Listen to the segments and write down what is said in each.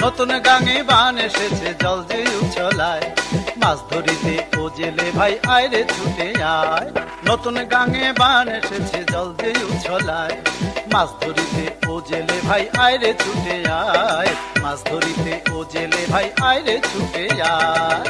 নতুন গাঙে বান এসেছে জল যে উছলায়, মাছ ধরিতে ও জেলে ভাই আয়রে ছুটে আয়। নতুন গাঙে বান এসেছে জল যে উছলায়, মাছ ধরিতে ও জেলে ভাই আয়রে ছুটে আয়। মাছ ধরিতে ও জেলে ভাই আয়রে ছুটে আয়।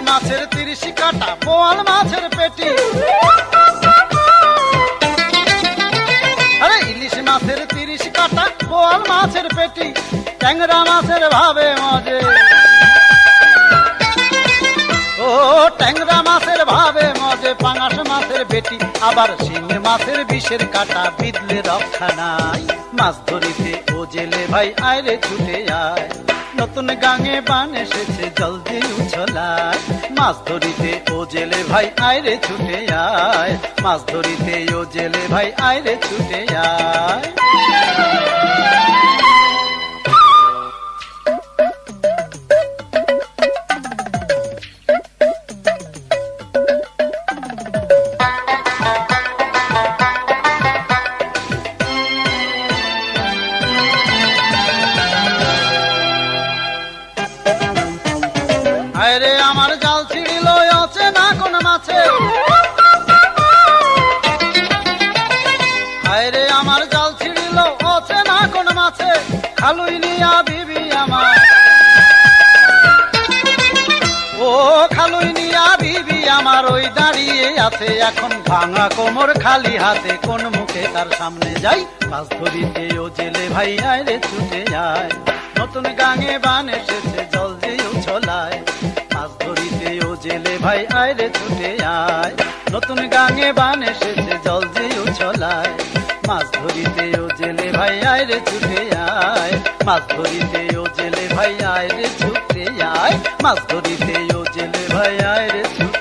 মাছের 30 কাটা বোয়াল মাছের পেটি, আরে ইলিশ মাছের 30 কাটা বোয়াল মাছের পেটি, ট্যাংরা মাছের ভাবে মজে, ও ট্যাংরা মাছের ভাবে মজে, পাঙাশ মাছের বেটি, আবার শিং মাছের বিষের কাটা বিদলে রক্ষা নাই। মাছ ধরিতে ও জেলে ভাই আয়রে ছুটে আয়। নতুন গাঙে বান এসেছে জল যে উছলায়, মাছ ধরিতে ও জেলে ভাই আয়রে ছুটে আয়। মাছ ধরিতে ও জেলে ভাই আয়রে ছুটে আয়। আরে আমার জাল ছিড়িল আছে না কোন মাছে, আরে আমার জাল ছিড়িল আছে না কোন মাছে, খালুই নিয়া বিবি আমার, ও খালুই নিয়া বিবি আমার ওই দাঁড়িয়ে আছে এখন ভাঙা কোমর খালি হাতে, কোন মুখে তার সামনে যাই। মাছ ধরিতে ও জেলে ভাই আয়রে ছুটে যায়। নতুন গাঙে বান এসেছে জল যে উছলায়, মাছ ধরিতে ও জেলে ভাই আয়রে ছুটে আয়। নতুন গাঙে বান এসেছে জল যে উছলায়, মাছ ধরিতে ও জেলে ভাই আয়রে ছুটে আয়। মাছ ধরিতে ও জেলে ভাই আয়রে ছুটে আয়। মাছ ধরিতে ও জেলে ভাই আয়রে ছুটে